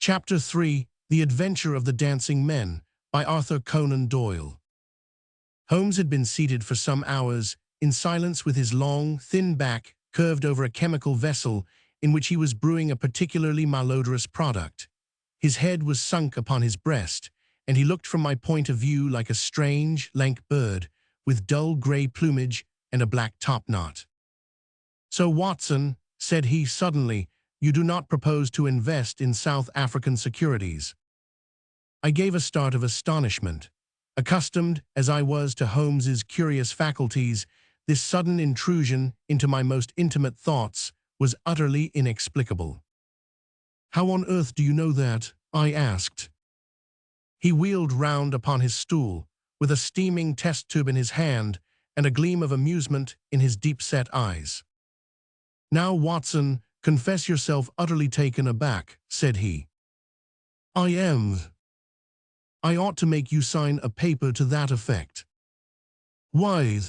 Chapter 3: The Adventure of the Dancing Men, by Arthur Conan Doyle. Holmes had been seated for some hours, in silence, with his long, thin back curved over a chemical vessel in which he was brewing a particularly malodorous product. His head was sunk upon his breast, and he looked from my point of view like a strange, lank bird, with dull grey plumage and a black topknot. "So, Watson," said he suddenly, "you do not propose to invest in South African securities?" I gave a start of astonishment. Accustomed as I was to Holmes's curious faculties, this sudden intrusion into my most intimate thoughts was utterly inexplicable. "How on earth do you know that?" I asked. He wheeled round upon his stool, with a steaming test tube in his hand and a gleam of amusement in his deep-set eyes. "Now, Watson, confess yourself utterly taken aback," said he. "I am. I ought to make you sign a paper to that effect." "Why?"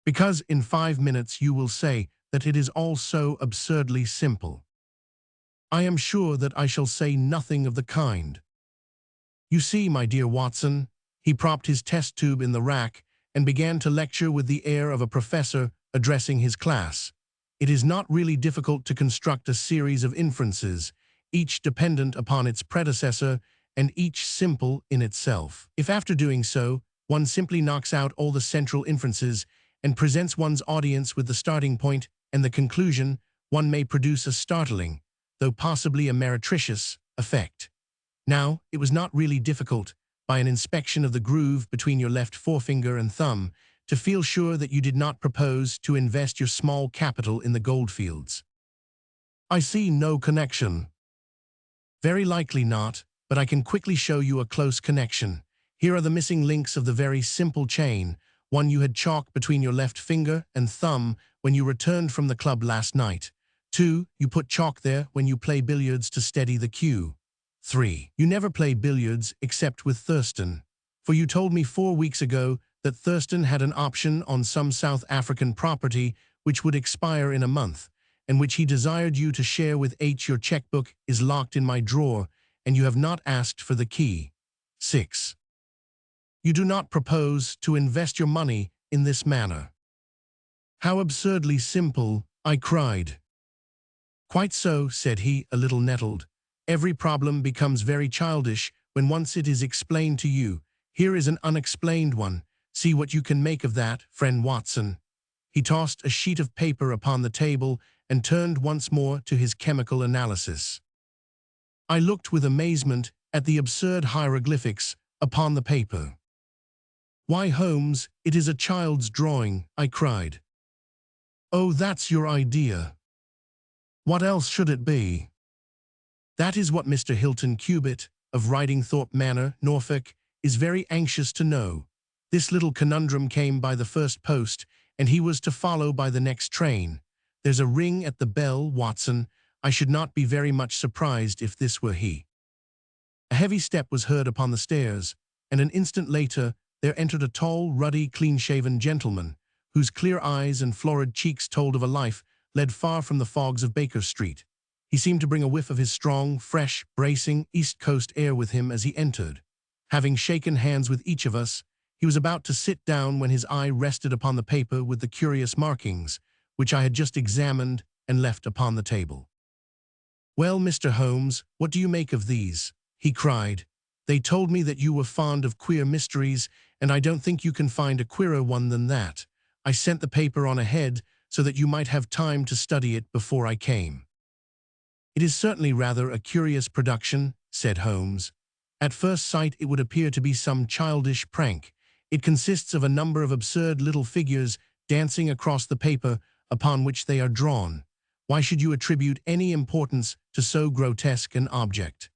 "Because in 5 minutes you will say that it is all so absurdly simple." "I am sure that I shall say nothing of the kind. You see, my dear Watson," he propped his test tube in the rack and began to lecture with the air of a professor addressing his class, "it is not really difficult to construct a series of inferences, each dependent upon its predecessor and each simple in itself. If after doing so, one simply knocks out all the central inferences and presents one's audience with the starting point and the conclusion, one may produce a startling, though possibly a meretricious, effect. Now, it was not really difficult, by an inspection of the groove between your left forefinger and thumb, to feel sure that you did not propose to invest your small capital in the goldfields." "I see no connection." "Very likely not, but I can quickly show you a close connection. Here are the missing links of the very simple chain. 1. You had chalk between your left finger and thumb when you returned from the club last night. 2. You put chalk there when you play billiards to steady the cue. 3. You never play billiards except with Thurston, for you told me 4 weeks ago that Thurston had an option on some South African property which would expire in a month, and which he desired you to share with H. Your checkbook is locked in my drawer, and you have not asked for the key. 6. You do not propose to invest your money in this manner." "How absurdly simple," I cried. "Quite so," said he, a little nettled. "Every problem becomes very childish when once it is explained to you. Here is an unexplained one. See what you can make of that, friend Watson." He tossed a sheet of paper upon the table and turned once more to his chemical analysis. I looked with amazement at the absurd hieroglyphics upon the paper. "Why, Holmes, it is a child's drawing," I cried. "Oh, that's your idea. What else should it be?" "That is what Mr. Hilton Cubitt, of Ridingthorpe Manor, Norfolk, is very anxious to know. This little conundrum came by the first post, and he was to follow by the next train. There's a ring at the bell, Watson. I should not be very much surprised if this were he." A heavy step was heard upon the stairs, and an instant later there entered a tall, ruddy, clean-shaven gentleman, whose clear eyes and florid cheeks told of a life led far from the fogs of Baker Street. He seemed to bring a whiff of his strong, fresh, bracing, East Coast air with him as he entered. Having shaken hands with each of us, he was about to sit down when his eye rested upon the paper with the curious markings, which I had just examined and left upon the table. "Well, Mr. Holmes, what do you make of these?" he cried. "They told me that you were fond of queer mysteries, and I don't think you can find a queerer one than that. I sent the paper on ahead so that you might have time to study it before I came." "It is certainly rather a curious production," said Holmes. "At first sight it would appear to be some childish prank. It consists of a number of absurd little figures dancing across the paper upon which they are drawn. Why should you attribute any importance to so grotesque an object?"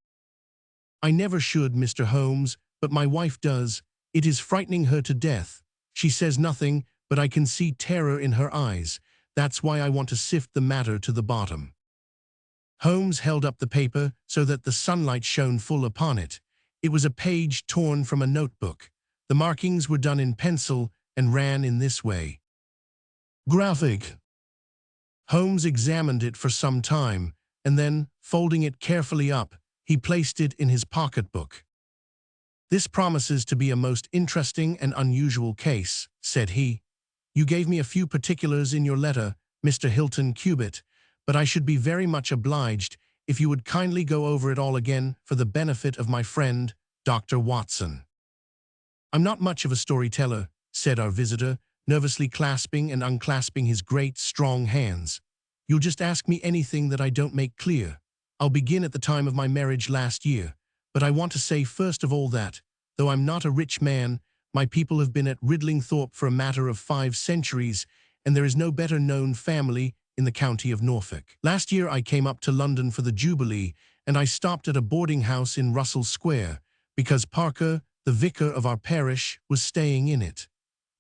"I never should, Mr. Holmes, but my wife does. It is frightening her to death. She says nothing, but I can see terror in her eyes. That's why I want to sift the matter to the bottom." Holmes held up the paper so that the sunlight shone full upon it. It was a page torn from a notebook. The markings were done in pencil and ran in this way. "Graphic." Holmes examined it for some time, and then, folding it carefully up, he placed it in his pocketbook. "This promises to be a most interesting and unusual case," said he. "You gave me a few particulars in your letter, Mr. Hilton Cubitt, but I should be very much obliged if you would kindly go over it all again for the benefit of my friend, Dr. Watson." "I'm not much of a storyteller," said our visitor, nervously clasping and unclasping his great, strong hands. "You'll just ask me anything that I don't make clear. I'll begin at the time of my marriage last year, but I want to say first of all that, though I'm not a rich man, my people have been at Ridlingthorpe for a matter of 5 centuries, and there is no better known family in the county of Norfolk. Last year I came up to London for the Jubilee, and I stopped at a boarding house in Russell Square, because Parker, the vicar of our parish, was staying in it.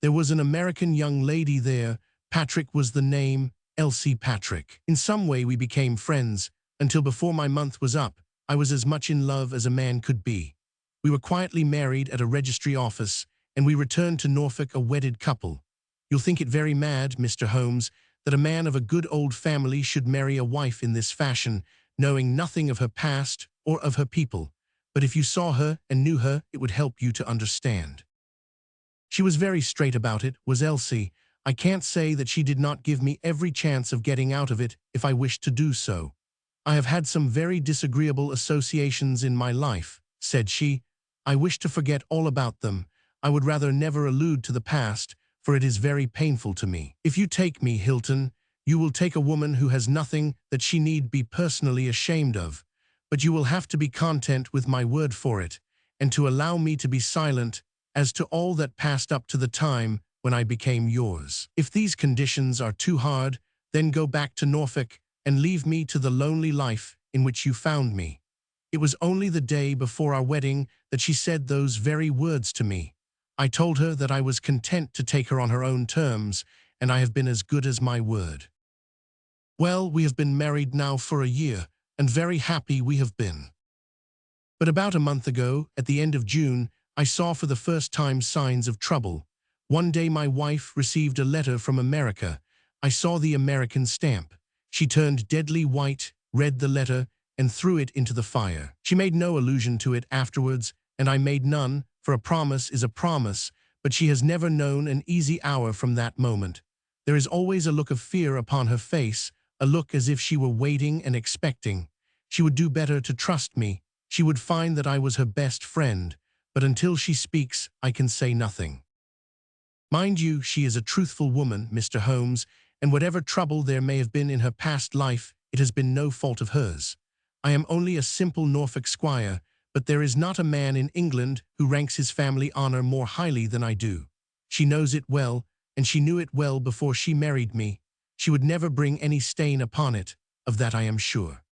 There was an American young lady there, Patrick was the name, Elsie Patrick. In some way we became friends, until before my month was up, I was as much in love as a man could be. We were quietly married at a registry office, and we returned to Norfolk a wedded couple. You'll think it very mad, Mr. Holmes, that a man of a good old family should marry a wife in this fashion, knowing nothing of her past or of her people. But if you saw her and knew her, it would help you to understand. She was very straight about it, was Elsie. I can't say that she did not give me every chance of getting out of it if I wished to do so. I have had some very disagreeable associations in my life, said she. I wish to forget all about them. I would rather never allude to the past, for it is very painful to me. If you take me, Hilton, you will take a woman who has nothing that she need be personally ashamed of, but you will have to be content with my word for it, and to allow me to be silent as to all that passed up to the time when I became yours. If these conditions are too hard, then go back to Norfolk and leave me to the lonely life in which you found me. It was only the day before our wedding that she said those very words to me. I told her that I was content to take her on her own terms, and I have been as good as my word. Well, we have been married now for a year, and very happy we have been. But about a month ago, at the end of June, I saw for the first time signs of trouble. One day my wife received a letter from America. I saw the American stamp. She turned deadly white, read the letter, and threw it into the fire. She made no allusion to it afterwards, and I made none, for a promise is a promise, but she has never known an easy hour from that moment. There is always a look of fear upon her face, a look as if she were waiting and expecting. She would do better to trust me. She would find that I was her best friend, but until she speaks, I can say nothing. Mind you, she is a truthful woman, Mr. Holmes, and whatever trouble there may have been in her past life, it has been no fault of hers. I am only a simple Norfolk squire, but there is not a man in England who ranks his family honor more highly than I do. She knows it well, and she knew it well before she married me. She would never bring any stain upon it, of that I am sure.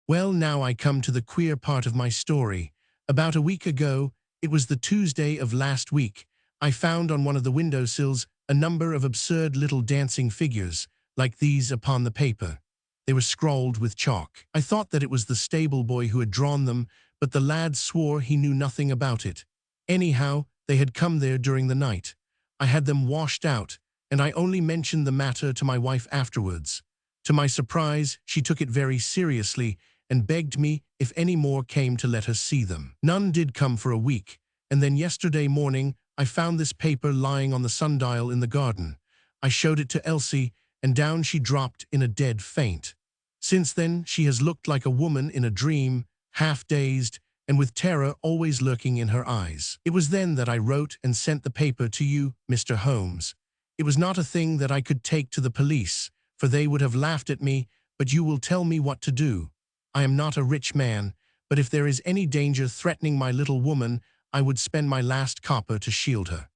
Well, now I come to the queer part of my story. About a week ago, it was the Tuesday of last week, I found on one of the windowsills a number of absurd little dancing figures, like these upon the paper. They were scrawled with chalk. I thought that it was the stable boy who had drawn them, but the lad swore he knew nothing about it. Anyhow, they had come there during the night. I had them washed out, and I only mentioned the matter to my wife afterwards. To my surprise, she took it very seriously and begged me, if any more came, to let her see them. None did come for a week, and then yesterday morning I found this paper lying on the sundial in the garden. I showed it to Elsie, and down she dropped in a dead faint. Since then she has looked like a woman in a dream, half-dazed, and with terror always lurking in her eyes. It was then that I wrote and sent the paper to you, Mr. Holmes. It was not a thing that I could take to the police, for they would have laughed at me, but you will tell me what to do. I am not a rich man, but if there is any danger threatening my little woman, I would spend my last copper to shield her.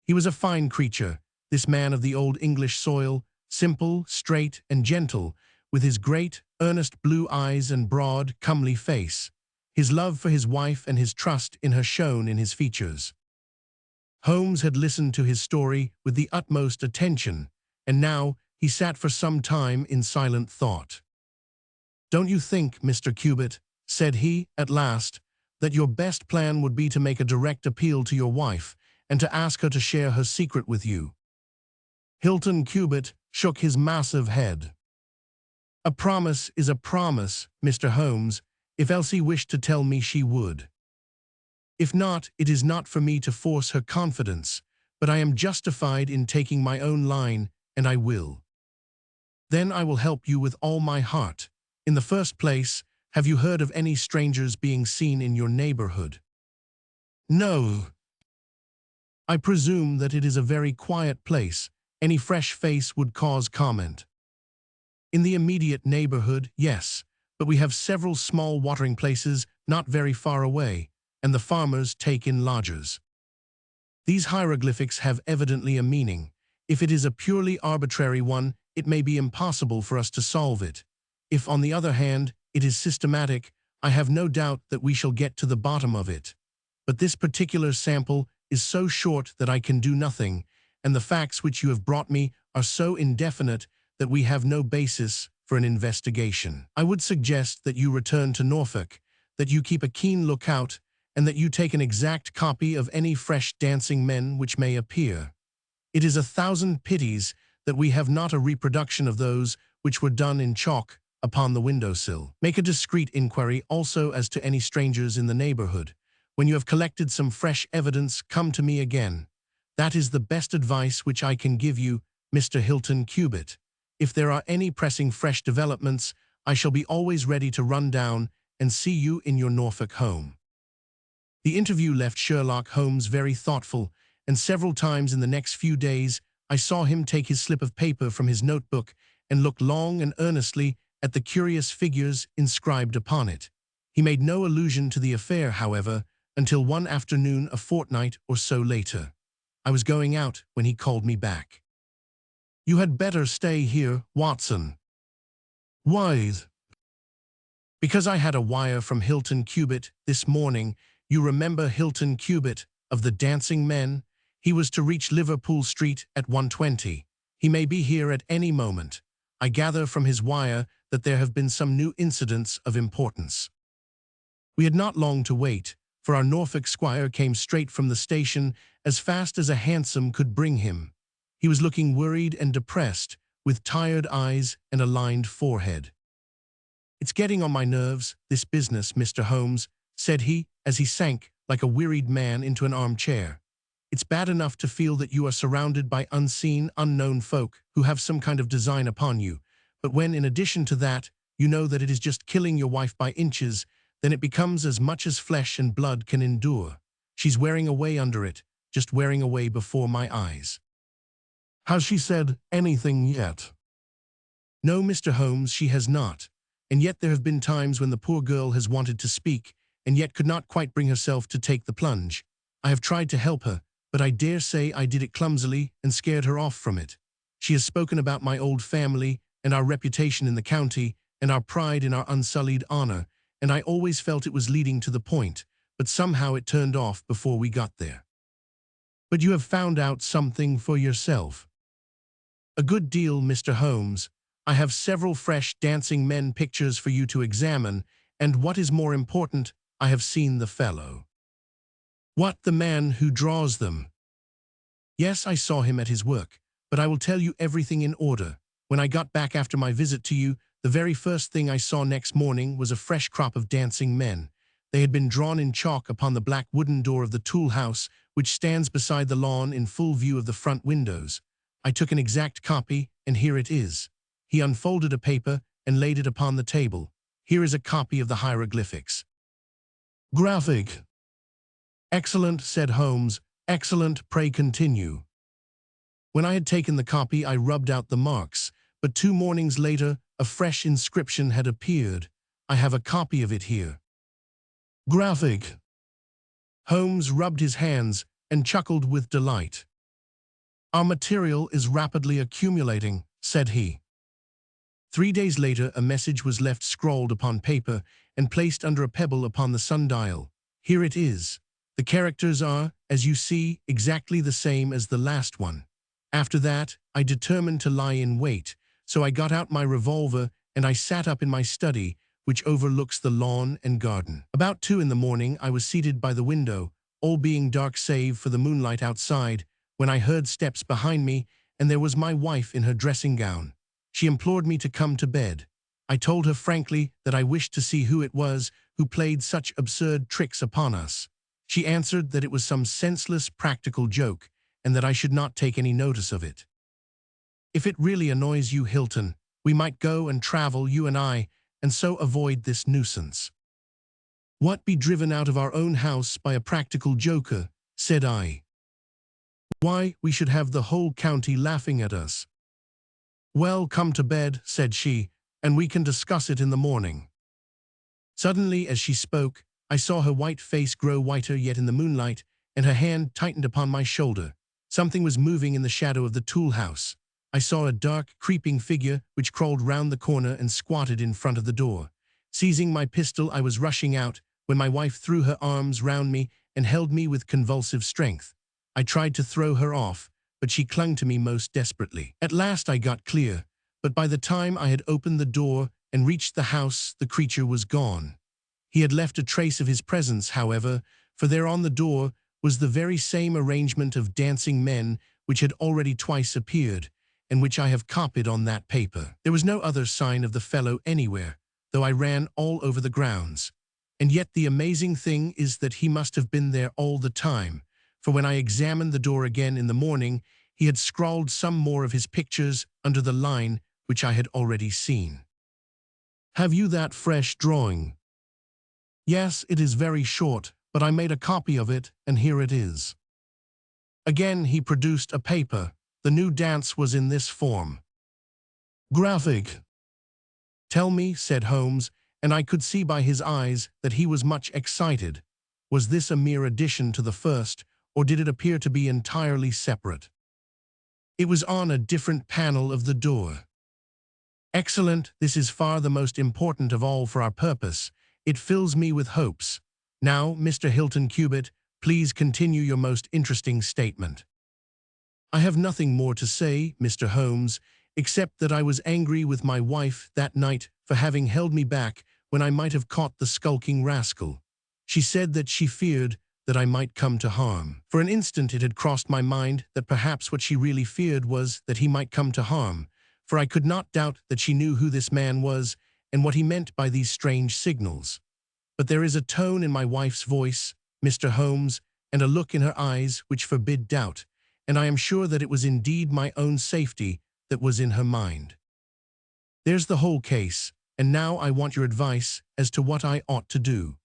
He was a fine creature, this man of the old English soil, simple, straight, and gentle, with his great, earnest blue eyes and broad, comely face. His love for his wife and his trust in her shone in his features. Holmes had listened to his story with the utmost attention, and now he sat for some time in silent thought. "Don't you think, Mr. Cubitt," said he, at last, "that your best plan would be to make a direct appeal to your wife, and to ask her to share her secret with you?" Hilton Cubitt shook his massive head. A promise is a promise, Mr. Holmes, if Elsie wished to tell me she would. If not, it is not for me to force her confidence, but I am justified in taking my own line, and I will. Then I will help you with all my heart. In the first place, have you heard of any strangers being seen in your neighborhood? No. I presume that it is a very quiet place. Any fresh face would cause comment. In the immediate neighborhood, yes, but we have several small watering places not very far away, and the farmers take in lodgers. These hieroglyphics have evidently a meaning. If it is a purely arbitrary one, it may be impossible for us to solve it. If, on the other hand, it is systematic, I have no doubt that we shall get to the bottom of it. But this particular sample is so short that I can do nothing, and the facts which you have brought me are so indefinite that we have no basis for an investigation. I would suggest that you return to Norfolk, that you keep a keen lookout, and that you take an exact copy of any fresh dancing men which may appear. It is 1,000 pities that we have not a reproduction of those which were done in chalk upon the windowsill. Make a discreet inquiry also as to any strangers in the neighborhood. When you have collected some fresh evidence, come to me again. That is the best advice which I can give you, Mr. Hilton Cubitt. If there are any pressing fresh developments, I shall be always ready to run down and see you in your Norfolk home. The interview left Sherlock Holmes very thoughtful, and several times in the next few days I saw him take his slip of paper from his notebook and look long and earnestly at the curious figures inscribed upon it. He made no allusion to the affair, however, until one afternoon a fortnight or so later. I was going out when he called me back. "You had better stay here, Watson." "Why?" "Because I had a wire from Hilton Cubitt this morning. You remember Hilton Cubitt of the Dancing Men? He was to reach Liverpool Street at 1:20. He may be here at any moment. I gather from his wire that there have been some new incidents of importance." We had not long to wait, for our Norfolk squire came straight from the station as fast as a hansom could bring him. He was looking worried and depressed, with tired eyes and a lined forehead. "It's getting on my nerves, this business, Mr. Holmes," said he, as he sank like a wearied man into an armchair. "It's bad enough to feel that you are surrounded by unseen, unknown folk who have some kind of design upon you, but when, in addition to that, you know that it is just killing your wife by inches, then it becomes as much as flesh and blood can endure. She's wearing away under it, just wearing away before my eyes." "Has she said anything yet?" "No, Mr. Holmes, she has not. And yet there have been times when the poor girl has wanted to speak, and yet could not quite bring herself to take the plunge. I have tried to help her, but I dare say I did it clumsily and scared her off from it. She has spoken about my old family and our reputation in the county and our pride in our unsullied honor, and I always felt it was leading to the point, but somehow it turned off before we got there." "But you have found out something for yourself?" "A good deal, Mr. Holmes. I have several fresh dancing men pictures for you to examine, and what is more important, I have seen the fellow." "What, the man who draws them?" "Yes, I saw him at his work, but I will tell you everything in order. When I got back after my visit to you, the very first thing I saw next morning was a fresh crop of dancing men. They had been drawn in chalk upon the black wooden door of the tool house, which stands beside the lawn in full view of the front windows. I took an exact copy, and here it is." He unfolded a paper and laid it upon the table. "Here is a copy of the hieroglyphics." "Graphic." "Excellent," said Holmes. "Excellent, pray continue." "When I had taken the copy, I rubbed out the marks, but 2 mornings later, a fresh inscription had appeared. I have a copy of it here." "Graphic." Holmes rubbed his hands and chuckled with delight. "Our material is rapidly accumulating," said he. 3 days later, a message was left scrawled upon paper and placed under a pebble upon the sundial. Here it is. The characters are, as you see, exactly the same as the last one. After that, I determined to lie in wait, so I got out my revolver and I sat up in my study, which overlooks the lawn and garden. About 2 in the morning, I was seated by the window, all being dark save for the moonlight outside, when I heard steps behind me, and there was my wife in her dressing gown. She implored me to come to bed. I told her frankly that I wished to see who it was who played such absurd tricks upon us. She answered that it was some senseless practical joke, and that I should not take any notice of it. If it really annoys you, Hilton, we might go and travel, you and I, and so avoid this nuisance. What, be driven out of our own house by a practical joker, said I. Why, we should have the whole county laughing at us. Well, come to bed, said she, and we can discuss it in the morning. Suddenly, as she spoke, I saw her white face grow whiter yet in the moonlight, and her hand tightened upon my shoulder. Something was moving in the shadow of the tool house. I saw a dark, creeping figure which crawled round the corner and squatted in front of the door. Seizing my pistol, I was rushing out, when my wife threw her arms round me and held me with convulsive strength. I tried to throw her off, but she clung to me most desperately. At last I got clear, but by the time I had opened the door and reached the house, the creature was gone. He had left a trace of his presence, however, for there on the door was the very same arrangement of dancing men which had already twice appeared, and which I have copied on that paper. There was no other sign of the fellow anywhere, though I ran all over the grounds. And yet the amazing thing is that he must have been there all the time, for when I examined the door again in the morning, he had scrawled some more of his pictures under the line which I had already seen. Have you that fresh drawing? Yes, it is very short, but I made a copy of it, and here it is. Again he produced a paper. The new dance was in this form. Graphic. Tell me, said Holmes, and I could see by his eyes that he was much excited. Was this a mere addition to the first, or did it appear to be entirely separate? It was on a different panel of the door. Excellent, this is far the most important of all for our purpose. It fills me with hopes. Now, Mr. Hilton Cubitt, please continue your most interesting statement. I have nothing more to say, Mr. Holmes, except that I was angry with my wife that night for having held me back when I might have caught the skulking rascal. She said that she feared that I might come to harm. For an instant it had crossed my mind that perhaps what she really feared was that he might come to harm, for I could not doubt that she knew who this man was and what he meant by these strange signals. But there is a tone in my wife's voice, Mr. Holmes, and a look in her eyes which forbid doubt, and I am sure that it was indeed my own safety that was in her mind. There's the whole case, and now I want your advice as to what I ought to do.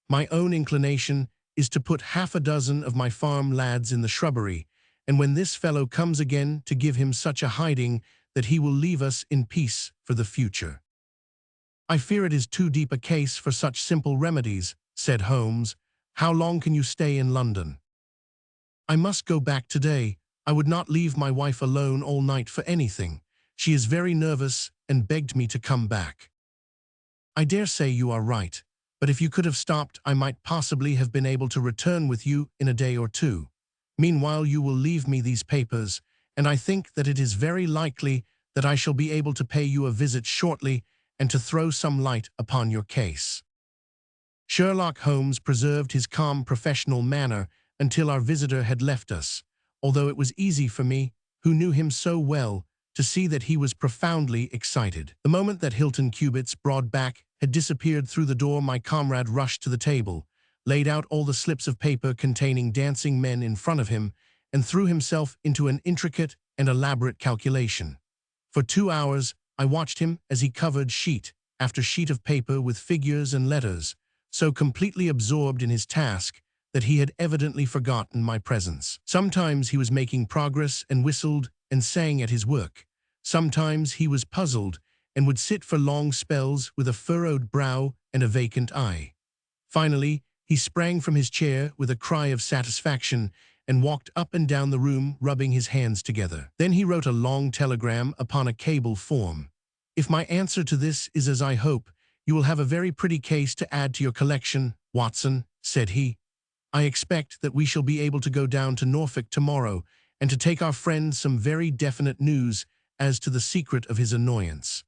My own inclination is to put half a dozen of my farm lads in the shrubbery, and when this fellow comes again, to give him such a hiding that he will leave us in peace for the future. I fear it is too deep a case for such simple remedies, said Holmes. How long can you stay in London? I must go back today. I would not leave my wife alone all night for anything. She is very nervous and begged me to come back. I dare say you are right, but if you could have stopped, I might possibly have been able to return with you in a day or two. Meanwhile, you will leave me these papers, and I think that it is very likely that I shall be able to pay you a visit shortly and to throw some light upon your case. Sherlock Holmes preserved his calm professional manner until our visitor had left us, although it was easy for me, who knew him so well, to see that he was profoundly excited. The moment that Hilton Cubitt's broad back had disappeared through the door, my comrade rushed to the table, laid out all the slips of paper containing dancing men in front of him, and threw himself into an intricate and elaborate calculation. For 2 hours, I watched him as he covered sheet after sheet of paper with figures and letters, so completely absorbed in his task that he had evidently forgotten my presence. Sometimes he was making progress and whistled and sang at his work. Sometimes he was puzzled and would sit for long spells with a furrowed brow and a vacant eye. Finally, he sprang from his chair with a cry of satisfaction and walked up and down the room, rubbing his hands together. Then he wrote a long telegram upon a cable form. If my answer to this is as I hope, you will have a very pretty case to add to your collection, Watson, said he. I expect that we shall be able to go down to Norfolk tomorrow and to take our friend some very definite news as to the secret of his annoyance.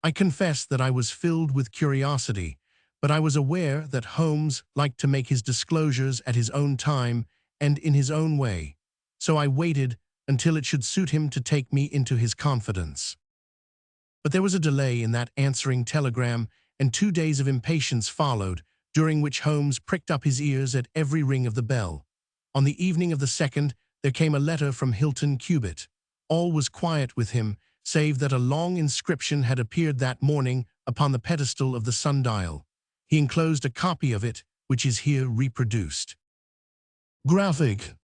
I confess that I was filled with curiosity, but I was aware that Holmes liked to make his disclosures at his own time and in his own way, so I waited until it should suit him to take me into his confidence. But there was a delay in that answering telegram, and 2 days of impatience followed, during which Holmes pricked up his ears at every ring of the bell. On the evening of the 2nd, there came a letter from Hilton Cubitt. All was quiet with him, save that a long inscription had appeared that morning upon the pedestal of the sundial. He enclosed a copy of it, which is here reproduced. Graphic.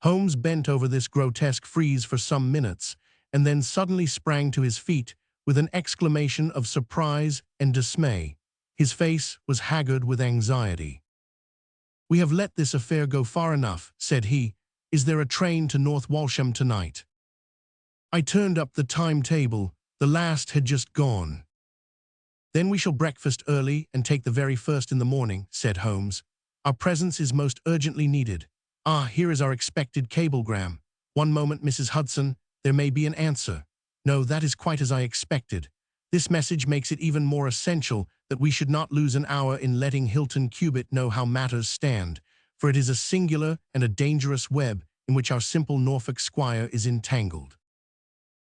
Holmes bent over this grotesque frieze for some minutes, and then suddenly sprang to his feet with an exclamation of surprise and dismay. His face was haggard with anxiety. "We have let this affair go far enough," said he. "Is there a train to North Walsham tonight?" I turned up the timetable. The last had just gone. "Then we shall breakfast early and take the very first in the morning," said Holmes. "Our presence is most urgently needed. Ah, here is our expected cablegram. One moment, Mrs. Hudson. There may be an answer. No, that is quite as I expected. This message makes it even more essential that we should not lose an hour in letting Hilton Cubitt know how matters stand, for it is a singular and a dangerous web in which our simple Norfolk squire is entangled."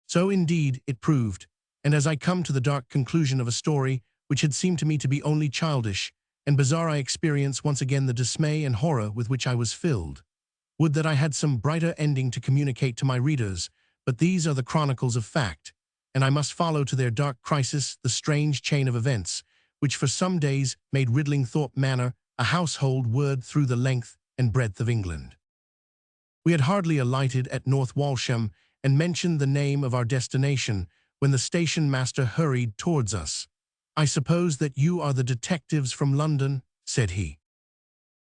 So indeed it proved, and as I come to the dark conclusion of a story which had seemed to me to be only childish and bizarre, I experience once again the dismay and horror with which I was filled. Would that I had some brighter ending to communicate to my readers, but these are the chronicles of fact, and I must follow to their dark crisis the strange chain of events, which for some days made Ridlingthorpe Manor a household word through the length and breadth of England. We had hardly alighted at North Walsham and mentioned the name of our destination when the station master hurried towards us. "I suppose that you are the detectives from London," said he.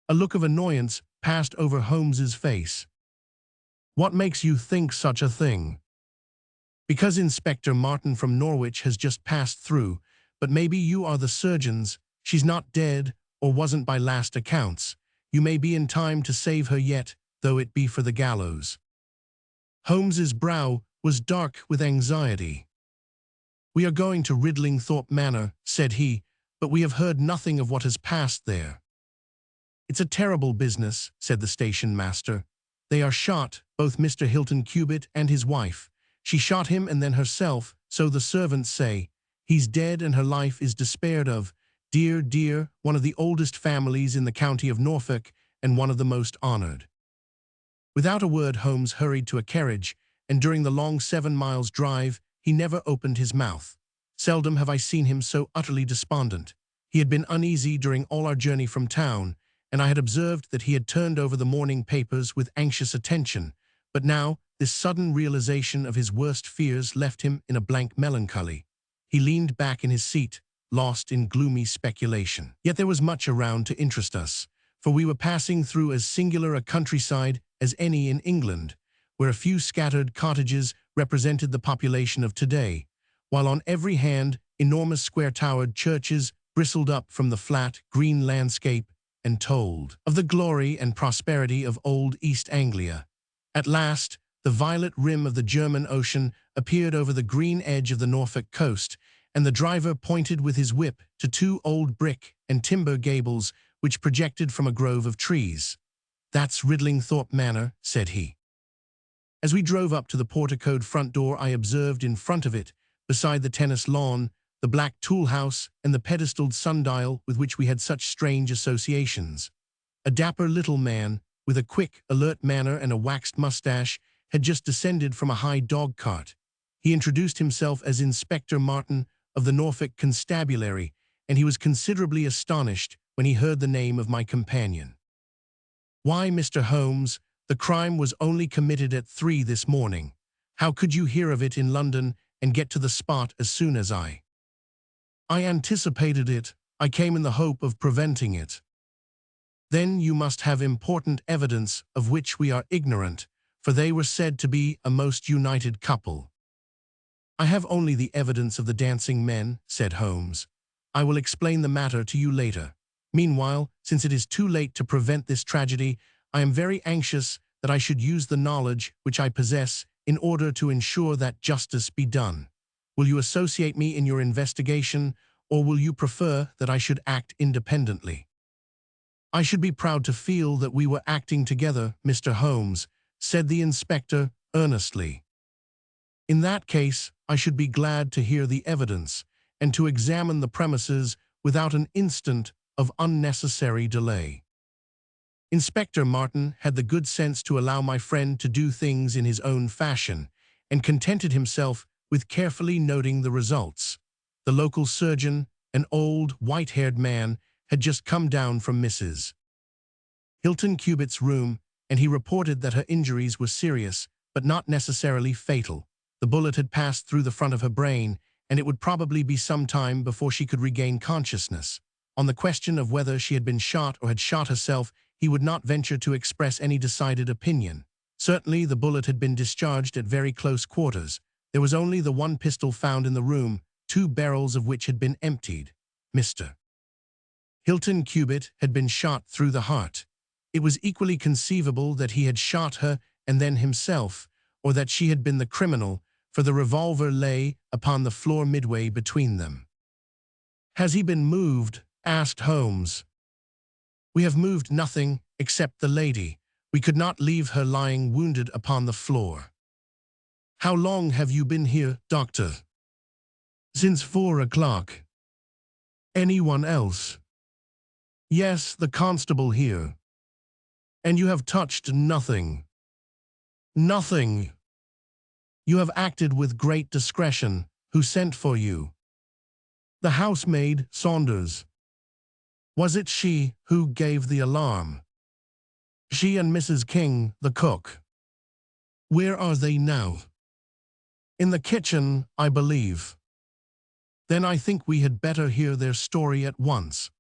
A look of annoyance passed over Holmes's face. "What makes you think such a thing?" "Because Inspector Martin from Norwich has just passed through, but maybe you are the surgeons. She's not dead, or wasn't by last accounts. You may be in time to save her yet, though it be for the gallows." Holmes's brow was dark with anxiety. "We are going to Ridlingthorpe Manor," said he, "but we have heard nothing of what has passed there." "It's a terrible business," said the station master. "They are shot, both Mr. Hilton Cubitt and his wife. She shot him and then herself, so the servants say. He's dead and her life is despaired of. Dear, dear, one of the oldest families in the county of Norfolk, and one of the most honored." Without a word, Holmes hurried to a carriage, and during the long 7 miles drive, he never opened his mouth. Seldom have I seen him so utterly despondent. He had been uneasy during all our journey from town, and I had observed that he had turned over the morning papers with anxious attention, but now this sudden realization of his worst fears left him in a blank melancholy. He leaned back in his seat, lost in gloomy speculation. Yet there was much around to interest us, for we were passing through as singular a countryside as any in England, where a few scattered cottages represented the population of today, while on every hand enormous square-towered churches bristled up from the flat, green landscape and told of the glory and prosperity of old East Anglia. At last, the violet rim of the German Ocean appeared over the green edge of the Norfolk coast, and the driver pointed with his whip to 2 old brick and timber gables which projected from a grove of trees. "That's Ridlingthorpe Manor," said he. As we drove up to the porticoed front door, I observed in front of it, beside the tennis lawn, the black tool house and the pedestaled sundial with which we had such strange associations. A dapper little man, with a quick, alert manner and a waxed mustache, had just descended from a high dog-cart. He introduced himself as Inspector Martin of the Norfolk Constabulary, and he was considerably astonished when he heard the name of my companion. "Why, Mr. Holmes, the crime was only committed at 3 this morning. How could you hear of it in London and get to the spot as soon as I?" "I anticipated it. I came in the hope of preventing it." "Then you must have important evidence of which we are ignorant, for they were said to be a most united couple." "I have only the evidence of the dancing men," said Holmes. "I will explain the matter to you later. Meanwhile, since it is too late to prevent this tragedy, I am very anxious that I should use the knowledge which I possess in order to ensure that justice be done. Will you associate me in your investigation, or will you prefer that I should act independently?" "I should be proud to feel that we were acting together, Mr. Holmes," said the inspector earnestly. "In that case, I should be glad to hear the evidence and to examine the premises without an instant of unnecessary delay. Inspector Martin had the good sense to allow my friend to do things in his own fashion and contented himself with carefully noting the results. The local surgeon, an old, white-haired man, had just come down from Mrs. Hilton Cubitt's room, and he reported that her injuries were serious, but not necessarily fatal. The bullet had passed through the front of her brain, and it would probably be some time before she could regain consciousness. On the question of whether she had been shot or had shot herself, he would not venture to express any decided opinion. Certainly, the bullet had been discharged at very close quarters. There was only the one pistol found in the room, 2 barrels of which had been emptied. Mr. Hilton Cubitt had been shot through the heart. It was equally conceivable that he had shot her and then himself, or that she had been the criminal, for the revolver lay upon the floor midway between them. "Has he been moved?" asked Holmes. "We have moved nothing except the lady. We could not leave her lying wounded upon the floor." "How long have you been here, doctor?" "Since 4 o'clock. "Anyone else?" "Yes, the constable here." "And you have touched nothing?" "Nothing." "You have acted with great discretion. Who sent for you?" "The housemaid, Saunders." "Was it she who gave the alarm?" "She and Mrs. King, the cook." "Where are they now?" "In the kitchen, I believe." "Then I think we had better hear their story at once."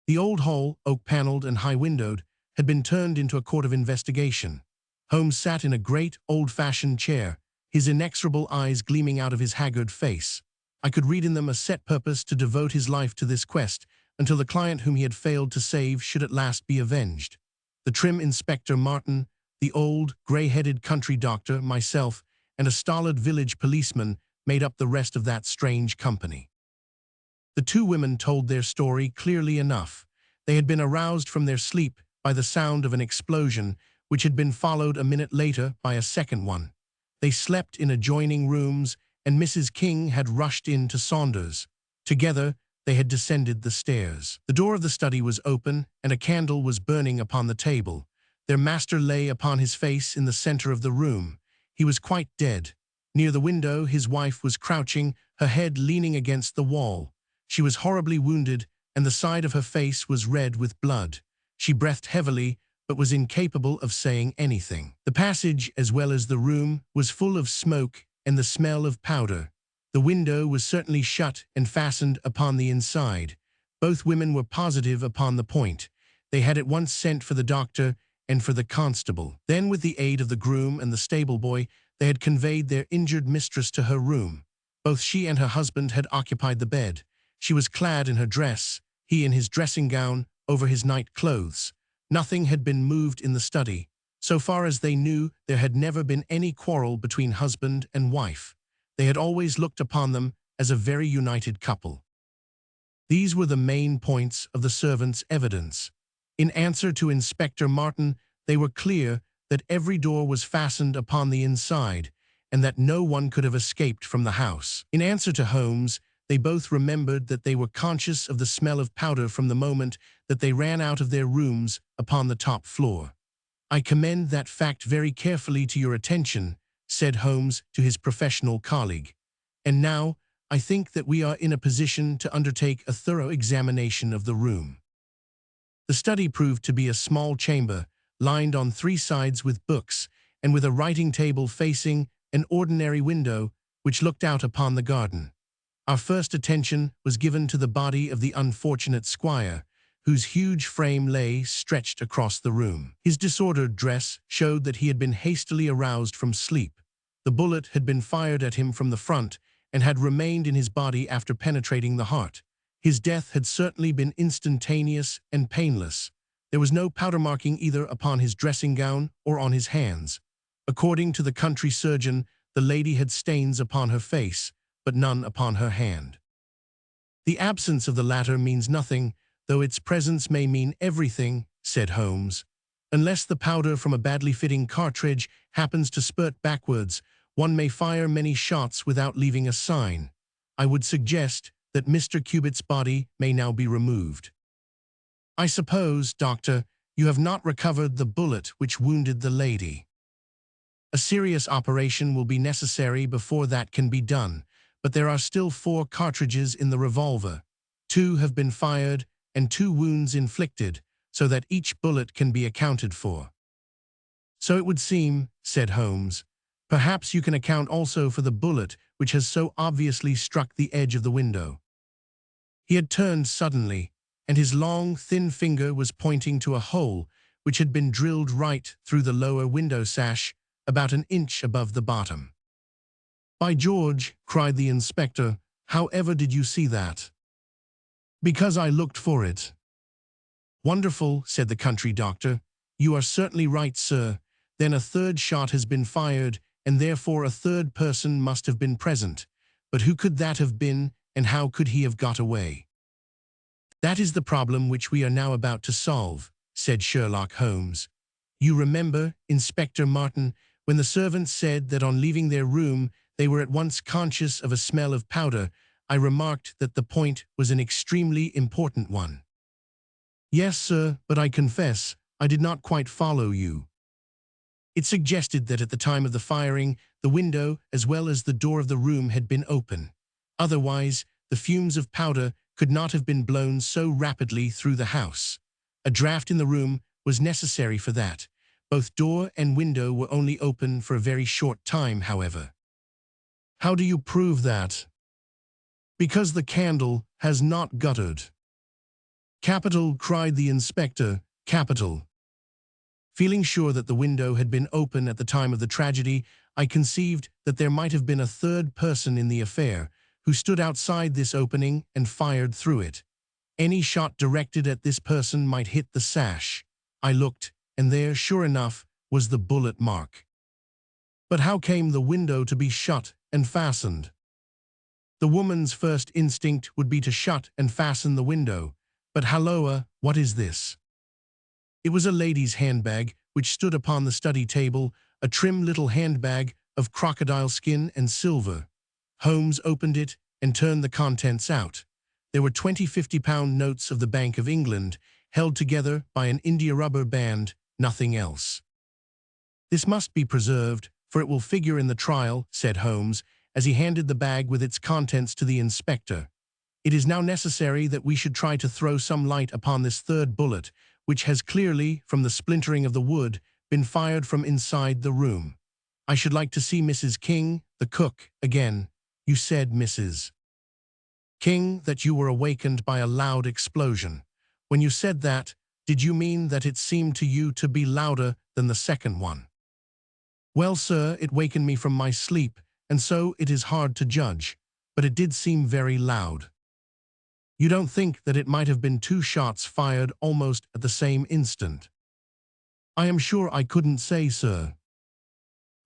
The old hall, oak-paneled and high-windowed, had been turned into a court of investigation. Holmes sat in a great, old-fashioned chair, his inexorable eyes gleaming out of his haggard face. I could read in them a set purpose to devote his life to this quest until the client whom he had failed to save should at last be avenged. The trim Inspector Martin, the old, gray-headed country doctor, myself, and a stolid village policeman made up the rest of that strange company. The 2 women told their story clearly enough. They had been aroused from their sleep by the sound of an explosion, which had been followed a minute later by a second one. They slept in adjoining rooms, and Mrs. King had rushed in to Saunders. Together, they had descended the stairs. The door of the study was open, and a candle was burning upon the table. Their master lay upon his face in the center of the room. He was quite dead. Near the window, his wife was crouching, her head leaning against the wall. She was horribly wounded, and the side of her face was red with blood. She breathed heavily, but was incapable of saying anything. The passage, as well as the room, was full of smoke and the smell of powder. The window was certainly shut and fastened upon the inside. Both women were positive upon the point. They had at once sent for the doctor and for the constable. Then, with the aid of the groom and the stable boy, they had conveyed their injured mistress to her room. Both she and her husband had occupied the bed. She was clad in her dress, he in his dressing gown over his night clothes. Nothing had been moved in the study. So far as they knew, there had never been any quarrel between husband and wife. They had always looked upon them as a very united couple. These were the main points of the servants' evidence. In answer to Inspector Martin, they were clear that every door was fastened upon the inside, and that no one could have escaped from the house. In answer to Holmes, they both remembered that they were conscious of the smell of powder from the moment that they ran out of their rooms upon the top floor. "I commend that fact very carefully to your attention," said Holmes to his professional colleague. "And now, I think that we are in a position to undertake a thorough examination of the room." The study proved to be a small chamber, lined on 3 sides with books, and with a writing table facing an ordinary window which looked out upon the garden. Our first attention was given to the body of the unfortunate squire, whose huge frame lay stretched across the room. His disordered dress showed that he had been hastily aroused from sleep. The bullet had been fired at him from the front and had remained in his body after penetrating the heart. His death had certainly been instantaneous and painless. There was no powder marking either upon his dressing gown or on his hands. According to the country surgeon, the lady had stains upon her face, but none upon her hand. "The absence of the latter means nothing, though its presence may mean everything," said Holmes. "Unless the powder from a badly fitting cartridge happens to spurt backwards, One may fire many shots without leaving a sign. I would suggest that Mr. Cubitt's body may now be removed. I suppose, Doctor, you have not recovered the bullet which wounded the lady. A serious operation will be necessary before that can be done, but there are still 4 cartridges in the revolver. 2 have been fired and 2 wounds inflicted, so that each bullet can be accounted for. So it would seem, said Holmes. Perhaps you can account also for the bullet which has so obviously struck the edge of the window. He had turned suddenly, and his long, thin finger was pointing to a hole which had been drilled right through the lower window sash, about an inch above the bottom. "By George," cried the inspector, "how ever did you see that?" "Because I looked for it." "Wonderful," said the country doctor. "You are certainly right, sir. Then a 3rd shot has been fired, and therefore a 3rd person must have been present. But who could that have been, and how could he have got away?" "That is the problem which we are now about to solve," said Sherlock Holmes. "You remember, Inspector Martin, when the servants said that on leaving their room they were at once conscious of a smell of powder, I remarked that the point was an extremely important one." "Yes, sir, but I confess I did not quite follow you." "It suggested that at the time of the firing, the window as well as the door of the room had been open. Otherwise, the fumes of powder could not have been blown so rapidly through the house. A draught in the room was necessary for that. Both door and window were only open for a very short time, however." "How do you prove that?" "Because the candle has not guttered." "Capital," cried the inspector, "capital." Feeling sure that the window had been open at the time of the tragedy, I conceived that there might have been a 3rd person in the affair, who stood outside this opening and fired through it. Any shot directed at this person might hit the sash. I looked, and there, sure enough, was the bullet mark. "But how came the window to be shut and fastened?" "The woman's first instinct would be to shut and fasten the window. But halloa, what is this?" It was a lady's handbag which stood upon the study table, a trim little handbag of crocodile skin and silver. Holmes opened it and turned the contents out. There were 20 50-pound notes of the Bank of England, held together by an india-rubber band, nothing else. "This must be preserved, for it will figure in the trial," said Holmes, as he handed the bag with its contents to the inspector. "It is now necessary that we should try to throw some light upon this 3rd bullet, which has clearly, from the splintering of the wood, been fired from inside the room. I should like to see Mrs. King, the cook, again. You said, Mrs. King, that you were awakened by a loud explosion. When you said that, did you mean that it seemed to you to be louder than the 2nd one?" "Well, sir, it wakened me from my sleep, and so it is hard to judge, but it did seem very loud." "You don't think that it might have been 2 shots fired almost at the same instant?" "I am sure I couldn't say, sir."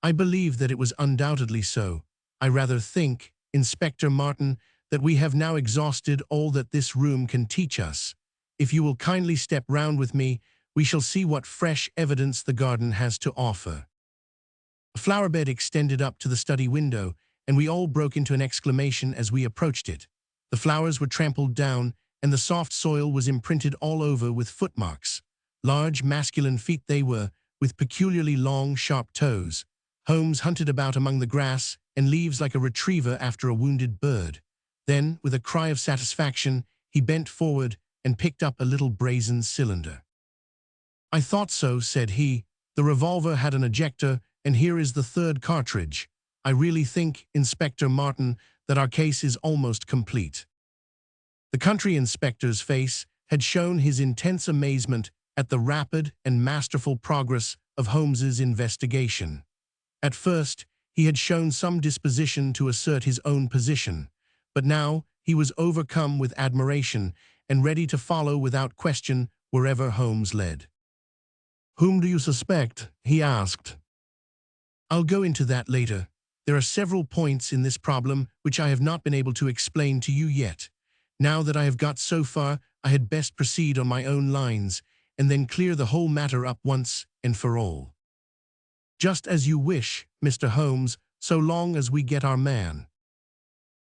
"I believe that it was undoubtedly so. I rather think, Inspector Martin, that we have now exhausted all that this room can teach us. If you will kindly step round with me, we shall see what fresh evidence the garden has to offer." A flower bed extended up to the study window, and we all broke into an exclamation as we approached it. The flowers were trampled down, and the soft soil was imprinted all over with footmarks. Large masculine feet they were, with peculiarly long, sharp toes. Holmes hunted about among the grass and leaves like a retriever after a wounded bird. Then, with a cry of satisfaction, he bent forward and picked up a little brazen cylinder. "I thought so," said he. "The revolver had an ejector, and here is the 3rd cartridge. I really think, Inspector Martin, that our case is almost complete." The country inspector's face had shown his intense amazement at the rapid and masterful progress of Holmes's investigation. At first, he had shown some disposition to assert his own position, but now he was overcome with admiration and ready to follow without question wherever Holmes led. "Whom do you suspect?" he asked. "I'll go into that later. There are several points in this problem which I have not been able to explain to you yet. Now that I have got so far, I had best proceed on my own lines, and then clear the whole matter up once and for all." "Just as you wish, Mr. Holmes," so long as we get our man.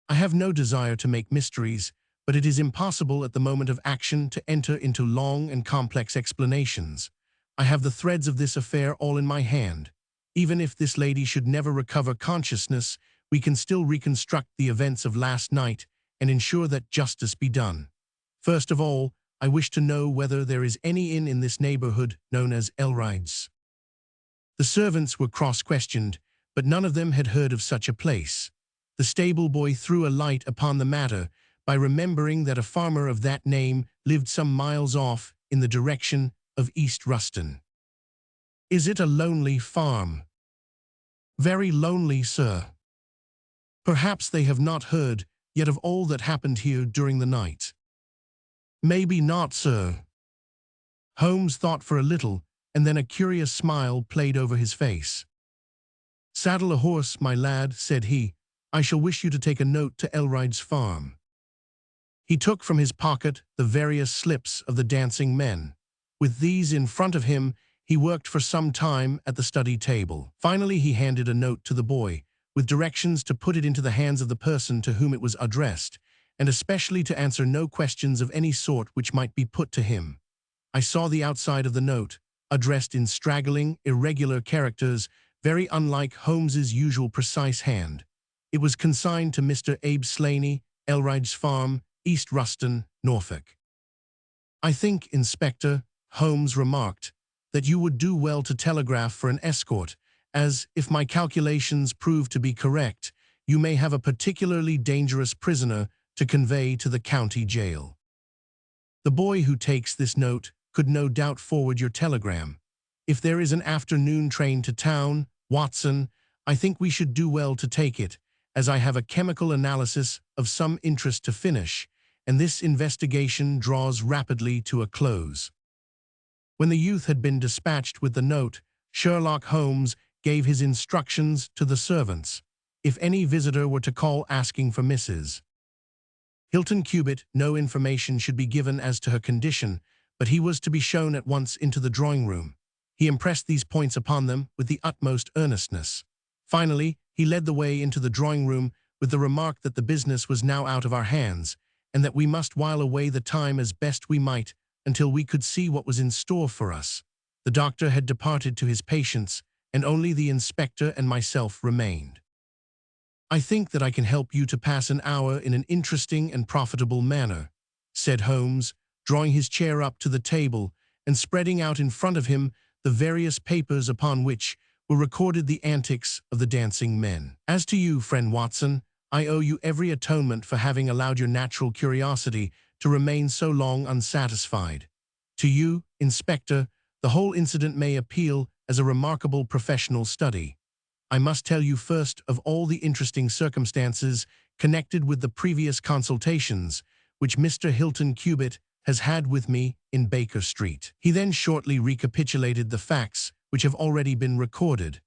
I have no desire to make mysteries, but it is impossible at the moment of action to enter into long and complex explanations. I have the threads of this affair all in my hand. Even if this lady should never recover consciousness, we can still reconstruct the events of last night and ensure that justice be done. First of all, I wish to know whether there is any inn in this neighborhood known as Elride's. The servants were cross-questioned, but none of them had heard of such a place. The stable boy threw a light upon the matter by remembering that a farmer of that name lived some miles off in the direction of East Ruston. Is it a lonely farm? Very lonely, sir. Perhaps they have not heard yet of all that happened here during the night. Maybe not, sir. Holmes thought for a little, and then a curious smile played over his face. Saddle a horse, my lad, said he. I shall wish you to take a note to Elride's farm. He took from his pocket the various slips of the dancing men. With these in front of him, he worked for some time at the study table. Finally, he handed a note to the boy, with directions to put it into the hands of the person to whom it was addressed, and especially to answer no questions of any sort which might be put to him. I saw the outside of the note, addressed in straggling, irregular characters, very unlike Holmes's usual precise hand. It was consigned to Mr. Abe Slaney, Elride's Farm, East Ruston, Norfolk. I think, Inspector, Holmes remarked, that you would do well to telegraph for an escort, as, if my calculations prove to be correct, you may have a particularly dangerous prisoner to convey to the county jail. The boy who takes this note could no doubt forward your telegram. If there is an afternoon train to town, Watson, I think we should do well to take it, as I have a chemical analysis of some interest to finish, and this investigation draws rapidly to a close. When the youth had been dispatched with the note, Sherlock Holmes gave his instructions to the servants. If any visitor were to call asking for Mrs. Hilton Cubitt, no information should be given as to her condition, but he was to be shown at once into the drawing-room. He impressed these points upon them with the utmost earnestness. Finally, he led the way into the drawing-room with the remark that the business was now out of our hands, and that we must while away the time as best we might until we could see what was in store for us. The doctor had departed to his patients, and only the inspector and myself remained. I think that I can help you to pass an hour in an interesting and profitable manner, said Holmes, drawing his chair up to the table and spreading out in front of him the various papers upon which were recorded the antics of the dancing men. As to you, friend Watson, I owe you every atonement for having allowed your natural curiosity to remain so long unsatisfied. To you, Inspector, the whole incident may appeal as a remarkable professional study. I must tell you first of all the interesting circumstances connected with the previous consultations which Mr. Hilton Cubitt has had with me in Baker Street. He then shortly recapitulated the facts which have already been recorded.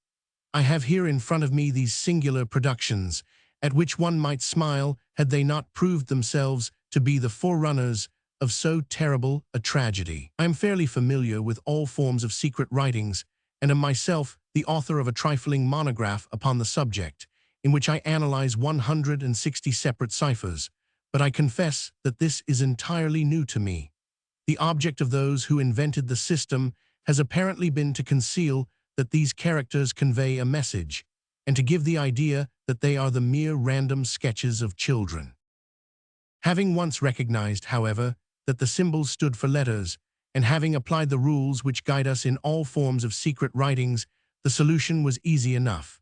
I have here in front of me these singular productions, at which one might smile had they not proved themselves to be the forerunners of so terrible a tragedy. I am fairly familiar with all forms of secret writings, and am myself the author of a trifling monograph upon the subject, in which I analyze 160 separate ciphers, but I confess that this is entirely new to me. The object of those who invented the system has apparently been to conceal that these characters convey a message, and to give the idea that they are the mere random sketches of children. Having once recognized, however, that the symbols stood for letters, and having applied the rules which guide us in all forms of secret writings, the solution was easy enough.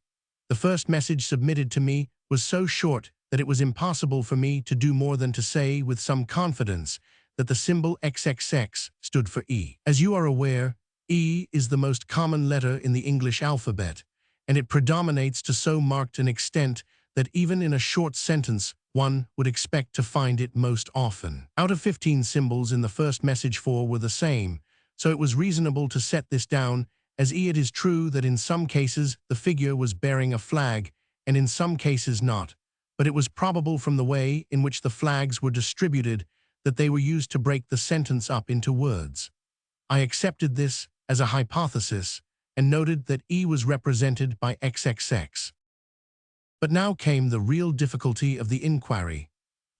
The first message submitted to me was so short that it was impossible for me to do more than to say with some confidence that the symbol XXX stood for E. As you are aware, E is the most common letter in the English alphabet, and it predominates to so marked an extent that even in a short sentence one would expect to find it most often. Out of 15 symbols in the first message 4 were the same, so it was reasonable to set this down as E. It is true that in some cases the figure was bearing a flag, and in some cases not, but it was probable from the way in which the flags were distributed that they were used to break the sentence up into words. I accepted this as a hypothesis and noted that E was represented by XXX. But now came the real difficulty of the inquiry.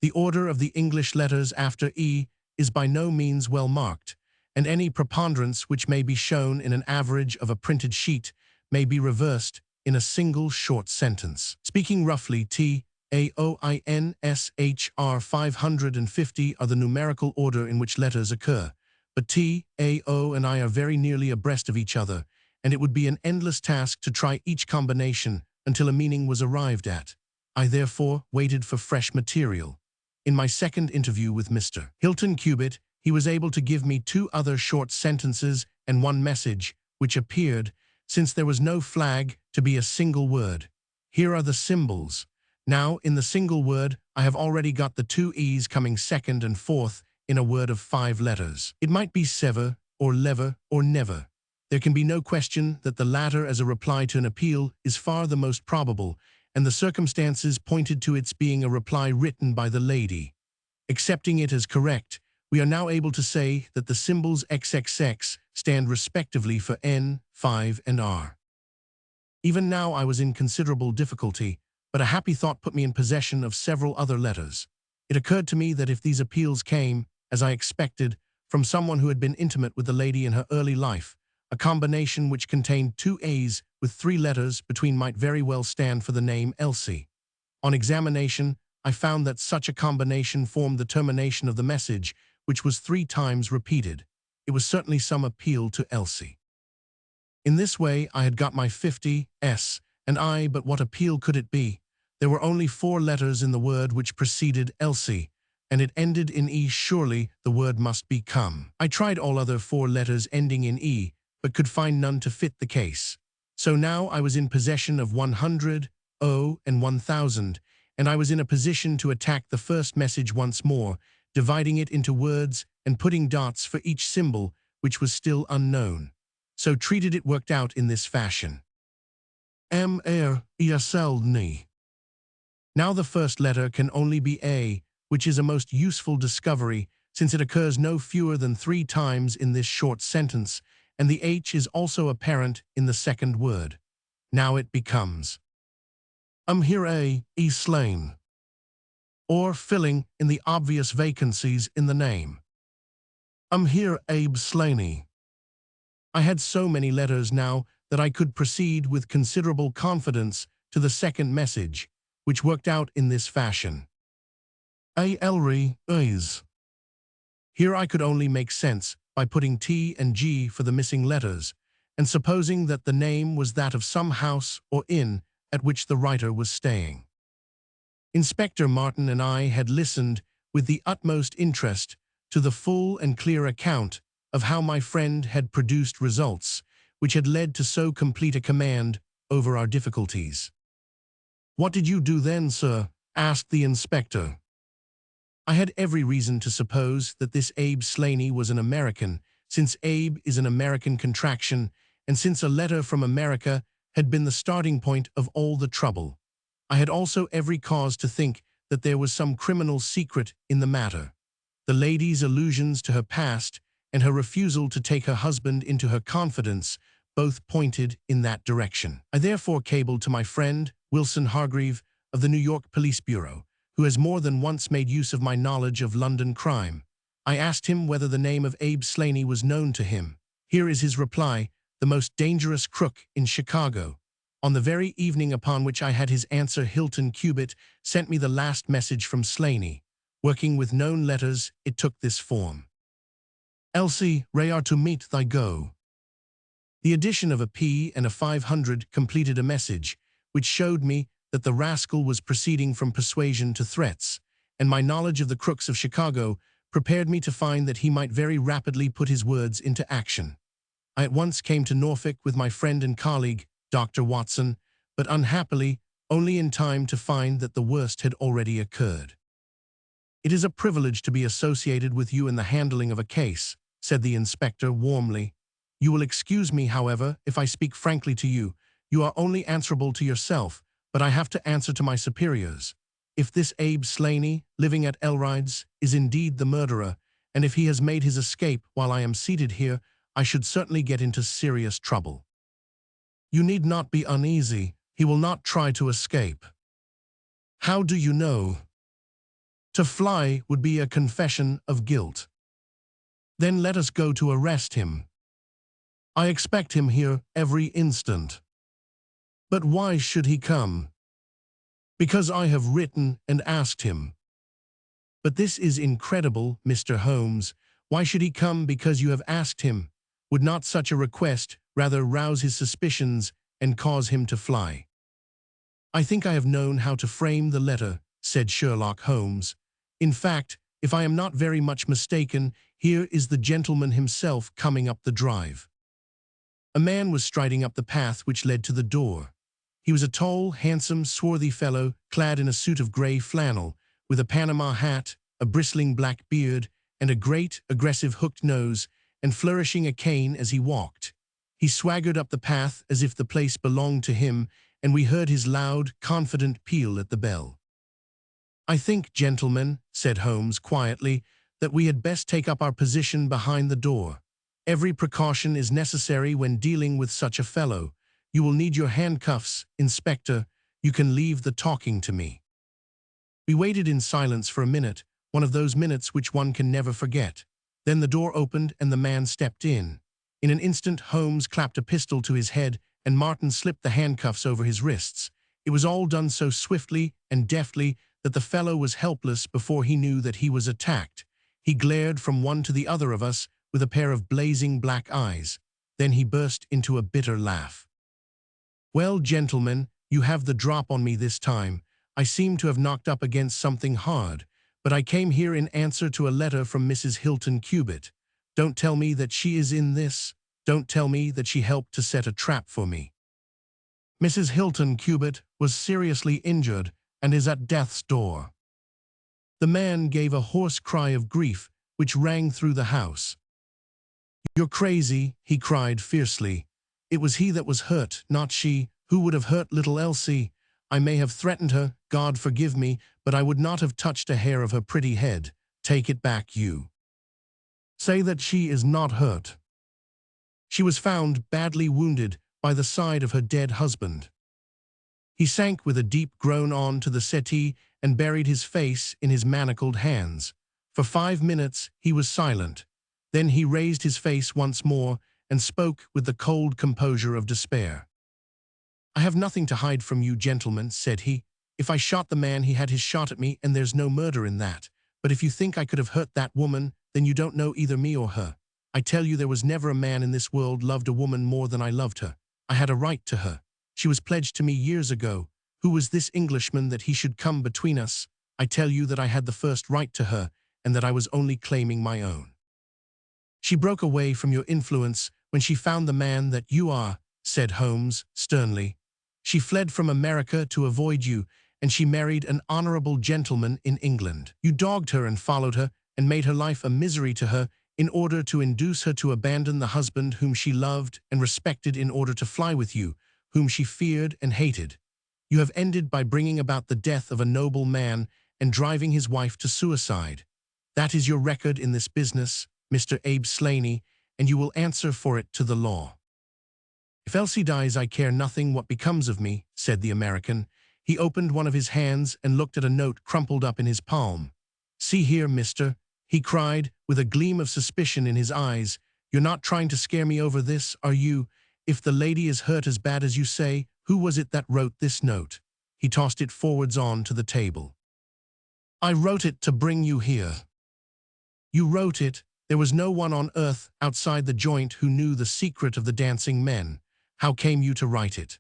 The order of the English letters after E is by no means well marked, and any preponderance which may be shown in an average of a printed sheet may be reversed in a single short sentence. Speaking roughly, T, A, O, I, N, S, H, R 550 are the numerical order in which letters occur, but T, A, O, and I are very nearly abreast of each other, and it would be an endless task to try each combination until a meaning was arrived at. I therefore waited for fresh material. In my second interview with Mr. Hilton Cubitt, he was able to give me 2 other short sentences and 1 message, which appeared, since there was no flag, to be a single word. Here are the symbols. Now, in the single word, I have already got the 2 E's coming second and fourth in a word of 5 letters. It might be sever, or lever, or never. There can be no question that the latter as a reply to an appeal is far the most probable, and the circumstances pointed to its being a reply written by the lady. Accepting it as correct, we are now able to say that the symbols XXX stand respectively for N, 5, and R. Even now I was in considerable difficulty, but a happy thought put me in possession of several other letters. It occurred to me that if these appeals came, as I expected, from someone who had been intimate with the lady in her early life, a combination which contained 2 A's with 3 letters between might very well stand for the name Elsie. On examination, I found that such a combination formed the termination of the message, which was 3 times repeated. It was certainly some appeal to Elsie. In this way, I had got my 50 S, and I, but what appeal could it be? There were only 4 letters in the word which preceded Elsie, and it ended in E. Surely the word must be come. I tried all other 4 letters ending in E, but could find none to fit the case. So now I was in possession of 100, O, and 1000, and I was in a position to attack the first message once more, dividing it into words and putting dots for each symbol, which was still unknown. So treated it worked out in this fashion. M-R-E-S-L-N. Now the first letter can only be A, which is a most useful discovery, since it occurs no fewer than 3 times in this short sentence, and the H is also apparent in the second word. Now it becomes here A, E slain, or filling in the obvious vacancies in the name. Here Abe Slaney. I had so many letters now that I could proceed with considerable confidence to the second message, which worked out in this fashion. A Elry is. Here I could only make sense by putting T and G for the missing letters, and supposing that the name was that of some house or inn at which the writer was staying. Inspector Martin and I had listened with the utmost interest to the full and clear account of how my friend had produced results which had led to so complete a command over our difficulties. "What did you do then, sir?" asked the inspector. I had every reason to suppose that this Abe Slaney was an American, since Abe is an American contraction, and since a letter from America had been the starting point of all the trouble. I had also every cause to think that there was some criminal secret in the matter. The lady's allusions to her past and her refusal to take her husband into her confidence both pointed in that direction. I therefore cabled to my friend, Wilson Hargreave, of the New York Police Bureau, who has more than once made use of my knowledge of London crime. I asked him whether the name of Abe Slaney was known to him. Here is his reply: "The most dangerous crook in Chicago." On the very evening upon which I had his answer, Hilton Cubitt sent me the last message from Slaney. Working with known letters, it took this form: "Elsie, Ray are to meet thy go." The addition of a P and a 500 completed a message, which showed me that the rascal was proceeding from persuasion to threats, and my knowledge of the crooks of Chicago prepared me to find that he might very rapidly put his words into action. I at once came to Norfolk with my friend and colleague, Dr. Watson, but unhappily only in time to find that the worst had already occurred. "It is a privilege to be associated with you in the handling of a case," said the inspector warmly. "You will excuse me, however, if I speak frankly to you. You are only answerable to yourself, but I have to answer to my superiors. If this Abe Slaney, living at Elrides, is indeed the murderer, and if he has made his escape while I am seated here, I should certainly get into serious trouble." "You need not be uneasy. He will not try to escape." How do you know? To fly would be a confession of guilt. Then let us go to arrest him. I expect him here every instant. But why should he come? Because I have written and asked him. But this is incredible, Mr. Holmes. Why should he come because you have asked him? Would not such a request rather rouse his suspicions and cause him to fly? I think I have known how to frame the letter, said Sherlock Holmes. In fact, if I am not very much mistaken, here is the gentleman himself coming up the drive. A man was striding up the path which led to the door. He was a tall, handsome, swarthy fellow, clad in a suit of grey flannel, with a Panama hat, a bristling black beard, and a great, aggressive hooked nose, and flourishing a cane as he walked. He swaggered up the path as if the place belonged to him, and we heard his loud, confident peal at the bell. I think, gentlemen, said Holmes quietly, that we had best take up our position behind the door. Every precaution is necessary when dealing with such a fellow. You will need your handcuffs, Inspector. You can leave the talking to me. We waited in silence for a minute, one of those minutes which one can never forget. Then the door opened and the man stepped in. In an instant, Holmes clapped a pistol to his head and Martin slipped the handcuffs over his wrists. It was all done so swiftly and deftly that the fellow was helpless before he knew that he was attacked. He glared from one to the other of us with a pair of blazing black eyes. Then he burst into a bitter laugh. Well, gentlemen, you have the drop on me this time. I seem to have knocked up against something hard, but I came here in answer to a letter from Mrs. Hilton Cubitt. Don't tell me that she is in this. Don't tell me that she helped to set a trap for me. Mrs. Hilton Cubitt was seriously injured and is at death's door. The man gave a hoarse cry of grief which rang through the house. You're crazy, he cried fiercely. It was he that was hurt, not she. Who would have hurt little Elsie? I may have threatened her, God forgive me, but I would not have touched a hair of her pretty head. Take it back, you. Say that she is not hurt. She was found badly wounded by the side of her dead husband. He sank with a deep groan on to the settee and buried his face in his manacled hands. For 5 minutes he was silent. Then he raised his face once more and spoke with the cold composure of despair. I have nothing to hide from you, gentlemen, said he. If I shot the man, he had his shot at me, and there's no murder in that. But if you think I could have hurt that woman, then you don't know either me or her. I tell you there was never a man in this world loved a woman more than I loved her. I had a right to her. She was pledged to me years ago. Who was this Englishman that he should come between us? I tell you that I had the first right to her, and that I was only claiming my own. She broke away from your influence when she found the man that you are, said Holmes sternly. She fled from America to avoid you, and she married an honorable gentleman in England. You dogged her and followed her, and made her life a misery to her, in order to induce her to abandon the husband whom she loved and respected in order to fly with you, whom she feared and hated. You have ended by bringing about the death of a noble man and driving his wife to suicide. That is your record in this business, Mr. Abe Slaney, and you will answer for it to the law. If Elsie dies, I care nothing what becomes of me, said the American. He opened one of his hands and looked at a note crumpled up in his palm. See here, mister, he cried, with a gleam of suspicion in his eyes. You're not trying to scare me over this, are you? If the lady is hurt as bad as you say, who was it that wrote this note? He tossed it forwards on to the table. I wrote it to bring you here. You wrote it. There was no one on earth outside the joint who knew the secret of the dancing men. How came you to write it?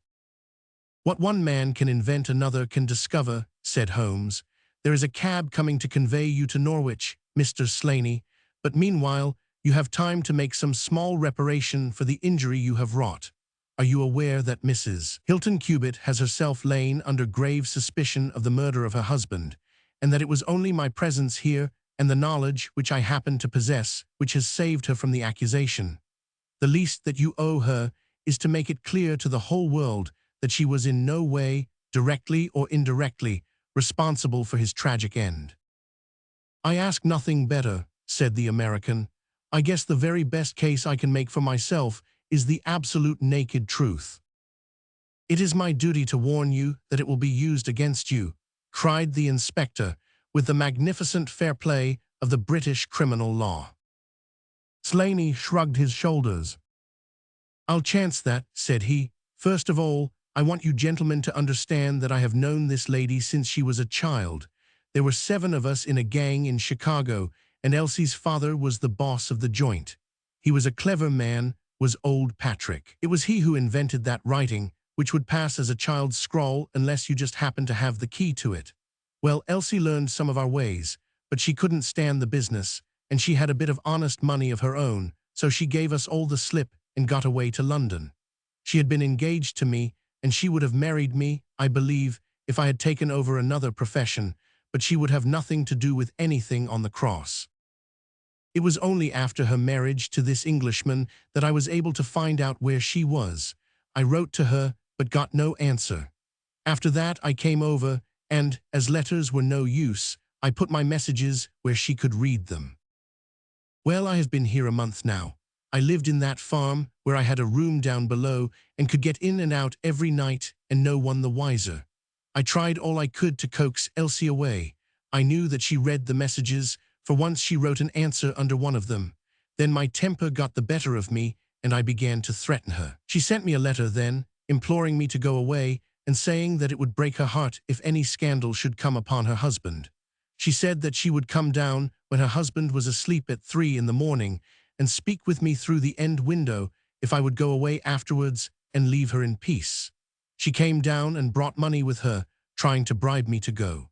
What one man can invent, another can discover, said Holmes. There is a cab coming to convey you to Norwich, Mr. Slaney, but meanwhile you have time to make some small reparation for the injury you have wrought. Are you aware that Mrs. Hilton Cubitt has herself lain under grave suspicion of the murder of her husband, and that it was only my presence here and the knowledge which I happen to possess which has saved her from the accusation? The least that you owe her is to make it clear to the whole world that she was in no way, directly or indirectly, responsible for his tragic end. I ask nothing better, said the American. I guess the very best case I can make for myself is the absolute naked truth. It is my duty to warn you that it will be used against you. cried the inspector, with the magnificent fair play of the British criminal law. Slaney shrugged his shoulders. "I'll chance that," said he. "First of all, I want you gentlemen to understand that I have known this lady since she was a child. There were 7 of us in a gang in Chicago, and Elsie's father was the boss of the joint. He was a clever man, was old Patrick. It was he who invented that writing, which would pass as a child's scrawl unless you just happened to have the key to it. Well, Elsie learned some of our ways, but she couldn't stand the business, and she had a bit of honest money of her own, so she gave us all the slip and got away to London. She had been engaged to me, and she would have married me, I believe, if I had taken over another profession, but she would have nothing to do with anything on the cross. It was only after her marriage to this Englishman that I was able to find out where she was. I wrote to her, but got no answer. After that I came over, and, as letters were no use, I put my messages where she could read them. Well, I have been here a month now. I lived in that farm, where I had a room down below, and could get in and out every night, and no one the wiser. I tried all I could to coax Elsie away. I knew that she read the messages, for once she wrote an answer under one of them. Then my temper got the better of me, and I began to threaten her. She sent me a letter then, imploring me to go away, and saying that it would break her heart if any scandal should come upon her husband. She said that she would come down when her husband was asleep at 3 in the morning, and speak with me through the end window if I would go away afterwards and leave her in peace. She came down and brought money with her, trying to bribe me to go.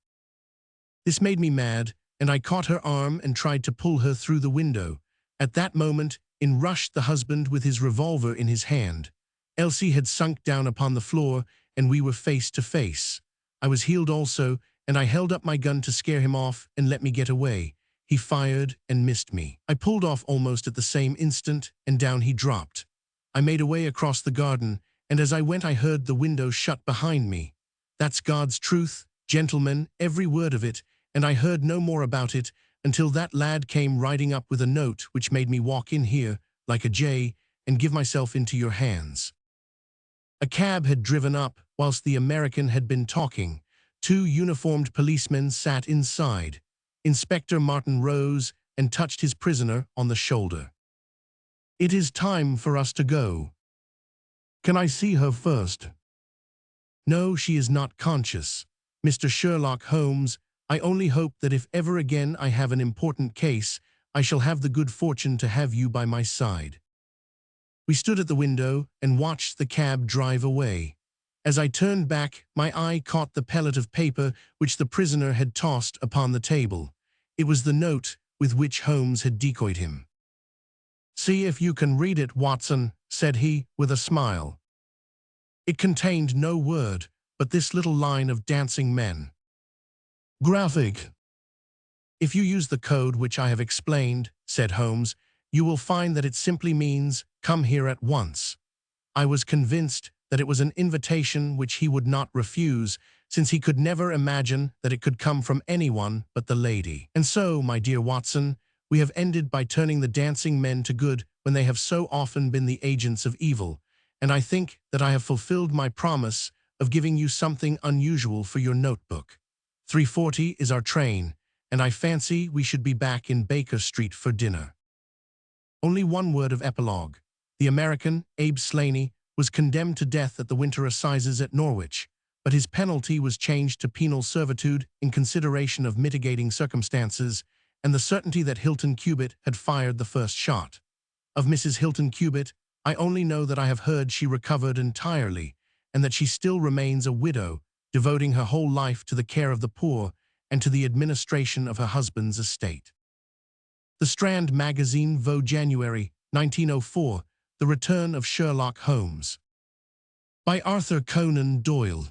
This made me mad, and I caught her arm and tried to pull her through the window. At that moment, in rushed the husband with his revolver in his hand. Elsie had sunk down upon the floor, and we were face to face. I was healed also, and I held up my gun to scare him off and let me get away. He fired and missed me. I pulled off almost at the same instant, and down he dropped. I made away across the garden, and as I went I heard the window shut behind me. That's God's truth, gentlemen, every word of it, and I heard no more about it until that lad came riding up with a note which made me walk in here, like a jay, and give myself into your hands. A cab had driven up whilst the American had been talking. 2 uniformed policemen sat inside. Inspector Martin rose and touched his prisoner on the shoulder. "It is time for us to go." "Can I see her first?" "No, she is not conscious. Mr. Sherlock Holmes, I only hope that if ever again I have an important case, I shall have the good fortune to have you by my side." We stood at the window and watched the cab drive away. As I turned back, my eye caught the pellet of paper which the prisoner had tossed upon the table. It was the note with which Holmes had decoyed him. "See if you can read it, Watson," said he, with a smile. It contained no word but this little line of dancing men. "Graphic." "If you use the code which I have explained," said Holmes, "you will find that it simply means, 'Come here at once.'" I was convinced that it was an invitation which he would not refuse, since he could never imagine that it could come from anyone but the lady. And so, my dear Watson, we have ended by turning the dancing men to good when they have so often been the agents of evil, and I think that I have fulfilled my promise of giving you something unusual for your notebook. 3:40 is our train, and I fancy we should be back in Baker Street for dinner. Only one word of epilogue. The American, Abe Slaney, was condemned to death at the winter assizes at Norwich, but his penalty was changed to penal servitude in consideration of mitigating circumstances and the certainty that Hilton Cubitt had fired the first shot. Of Mrs. Hilton Cubitt, I only know that I have heard she recovered entirely, and that she still remains a widow, devoting her whole life to the care of the poor and to the administration of her husband's estate. The Strand Magazine, Vaux, January 1904, The Return of Sherlock Holmes. By Arthur Conan Doyle.